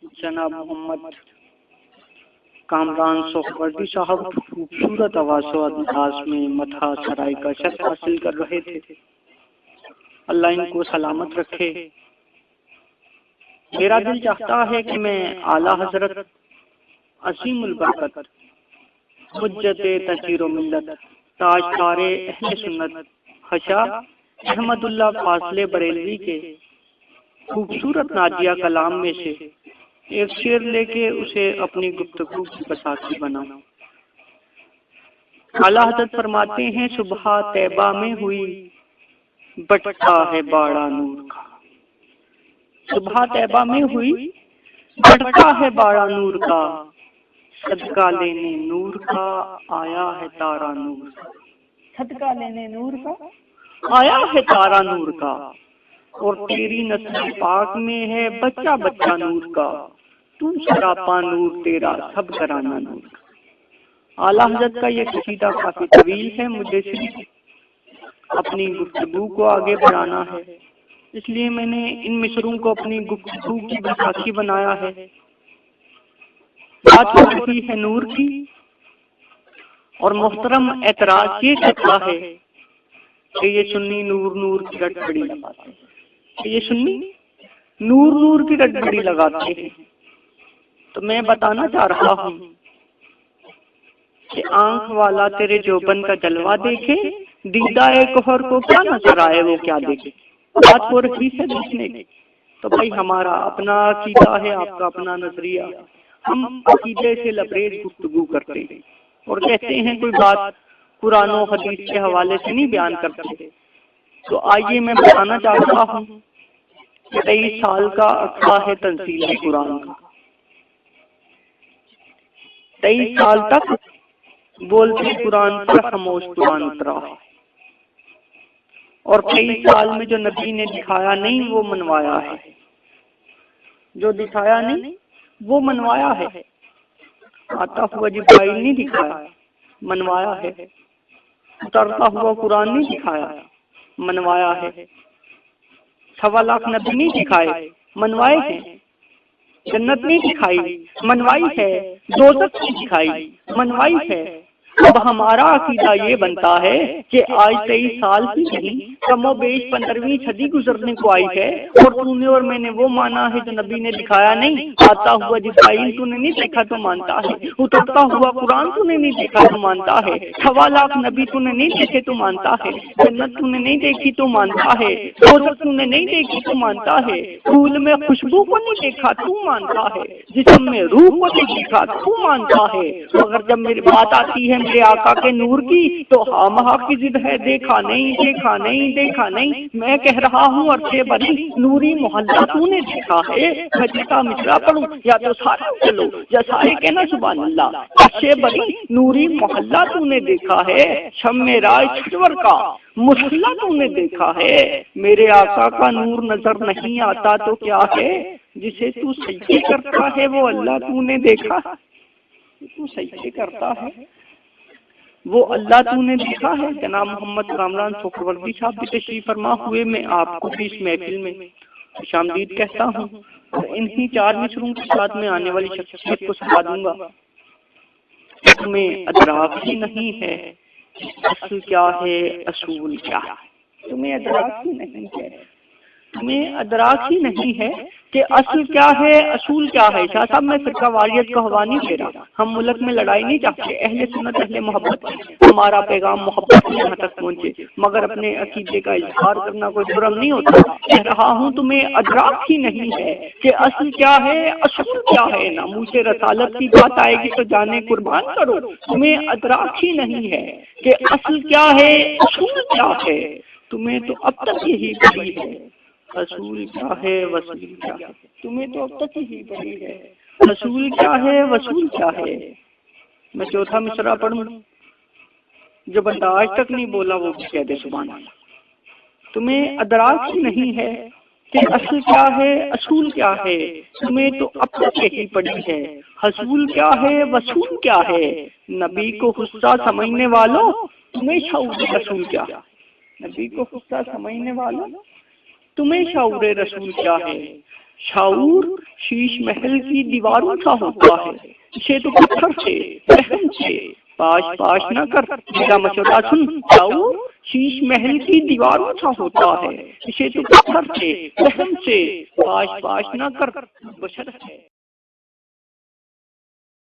جناب محمد کامران سہروردی صاحب خوبصورت آواز و انداز میں مدح سرائی کا شرف حاصل کر رہے تھے۔ اللہ ان کو سلامت رکھے۔ میرا دل چاہتا ہے کہ میں اعلیٰ حضرت عظیم البرکت حجت تحریر و ملت تاجدار اہل سنت خواجہ احمد اللہ فاضل بریلوی کے خوبصورت نازیہ کلام میں سے ایک شعر لے کے اسے اپنی گفتگو کی بساتی بناؤں۔ اعلیٰ حضرت فرماتے ہیں صبح طیبہ میں ہوئی بٹتا ہے باڑا نور کا، صبح طیبہ میں ہوئی بٹتا ہے باڑا نور کا، صدقہ لینے نور کا آیا ہے تارا نور کا، صدقہ لینے نور کا آیا ہے تارا نور کا، اور تیری نسل پاک میں ہے بچہ بچہ نور کا، تو سراپا نور تیرا سب گھرانہ نور کا۔ اعلیٰ حضرت کا یہ قصیدہ کافی طویل ہے، مجھے صرف اپنی گفتگو کو آگے بڑھانا ہے، اس لیے میں نے ان مصروں کو اپنی گفتگو کی بساتی بنایا ہے۔ بات ہو رہی ہے نور کی، اور محترم اعتراض یہ کرتا ہے کہ یہ سنی نور نور کی رٹ بڑی لگاتے ہیں، کہ یہ سنی نور نور کی رٹ بڑی لگاتے ہیں۔ تو میں بتانا چاہ رہا ہوں کہ آنکھ والا تیرے جوبن کا جلوہ دیکھے، دیدہ کوہر کو کیا نظر آئے وہ کیا دیکھے۔ بات ہو رہی ہے دیکھنے کی، تو بھائی ہمارا اپنا عقیدہ ہے، آپ کا اپنا نظریہ، ہم عقیدے سے لبریز گفتگو کرتے ہیں اور کہتے ہیں کوئی بات قرآن و حدیث کے حوالے سے نہیں بیان کرتے۔ تو آئیے میں بتانا چاہ رہا ہوں کہ 23 سال کا عرصہ ہے تنزیل قرآن کا، 23 سال تک بولتے قرآن پر خاموش قرآن اترا، اور 23 سال میں جو نبی نے دکھایا نہیں وہ منوایا ہے، جو دکھایا نہیں وہ منوایا ہے۔ آتا ہوا جبرائیل نہیں دکھایا، منوایا ہے۔ اترتا ہوا قرآن نہیں دکھایا، منوایا ہے۔ 1.25 لاکھ نبی نہیں دکھائے، منوائے ہیں۔ جنت نہیں دکھائی، منوائی ہے۔ دوزخ نہیں دکھائی، منوائی ہے۔ اب ہمارا عقیدہ یہ بنتا ہے کہ آج 23 سال کی نہیں، کم و بیش 15ویں صدی گزرنے کو آئی ہے، اور تو نے اور میں نے وہ مانا ہے جو نبی نے دکھایا نہیں۔ آتا ہوا جبرائیل تو نے نہیں دیکھا تو مانتا ہے، اترتا ہوا قرآن تو نے نہیں دیکھا تو مانتا ہے، 1.25 لاکھ نبی تو نے نہیں دیکھے تو مانتا ہے، جنت تو نے نہیں دیکھی تو مانتا ہے، دوزخ تو نے نہیں دیکھی تو مانتا ہے، پھول میں خوشبو کو نہیں دیکھا تو مانتا ہے، جسم میں روح کو نہیں دیکھا تو مانتا ہے، مگر جب میری بات آتی ہے میرے آقا کے نور کی تو ہاں کی ضد ہے، دیکھا نہیں دیکھا نہیں دیکھا نہیں۔ میں کہہ رہا ہوں عرشے بری نوری محلہ تو نے دیکھا ہے، میں جیسا مصرع پڑھوں یا تو سارے چلو یا سارے کہنا سبحان اللہ۔ عرشے بری نوری محلہ تو نے دیکھا ہے، شمع راج چھجور کا مسلح تو نے دیکھا ہے، میرے آقا کا نور نظر نہیں آتا تو کیا ہے، جسے تو سجدے کرتا ہے وہ اللہ تو نے دیکھا، تو سجدے کرتا ہے وہ اللہ تو نے دیکھا ہے۔ جناب محمد کامران سہروردی صاحب بھی تشریف فرما ہوئے، میں آپ کو بھی اس محفل میں خوش آمدید کہتا ہوں، اور انہی 4 مصروں کے ساتھ میں آنے والی شخصیت کو سنا دوں گا۔ تمہیں ادراک ہی نہیں ہے اصل کیا ہے اصول کیا ہے، تمہیں ادراک ہی نہیں ہے، تمہیں ادراک ہی نہیں ہے کہ اصل کیا ہے اصول کیا ہے۔ شاہ صاحب میں فرقہ واریت کا ہوا نہیں دے رہا، ہم ملک میں لڑائی نہیں چاہتے، اہل سنت اہل محبت، ہمارا پیغام محبت یہاں تک پہنچے، مگر اپنے عقیدے کا اظہار کرنا کوئی جرم نہیں ہوتا۔ کہہ رہا ہوں تمہیں ادراک ہی نہیں ہے کہ اصل کیا ہے اصول کیا ہے، ناموس رسالت کی بات آئے گی تو جانے قربان کرو، تمہیں ادراک ہی نہیں ہے کہ اصل کیا ہے اصول کیا ہے، تمہیں تو اب تک یہی پڑی ہے اصول کیا ہے وصول کیا ہے، تمہیں تو اب تک ہی پڑی ہے اصول کیا ہے وصول کیا ہے۔ میں چوتھا مصرع پڑھوں، جو بندہ آج تک نہیں بولا وہ بھی کہہ دے سبحان اللہ۔ تمہیں ادراک ہی نہیں ہے کہ اصل کیا ہے اصول کیا ہے، تمہیں تو اب تک یہی پڑی ہے حصول کیا ہے وصول کیا ہے، نبی کو غصہ سمجھنے والوں تمہیں شعور رسول کیا، نبی کو غصہ سمجھنے والوں تمہیں شعور رسول کیا ہے، شعور شیش محل کی دیواروں سا ہوتا ہے، اسے تو پتھر سے رحم سے پاش پاش نہ کر، میرا مشورہ سن، شعور شیش محل کی دیواروں سا ہوتا ہے، اسے تو پتھر سے رحم سے پاش پاش نہ کر، بشر ہے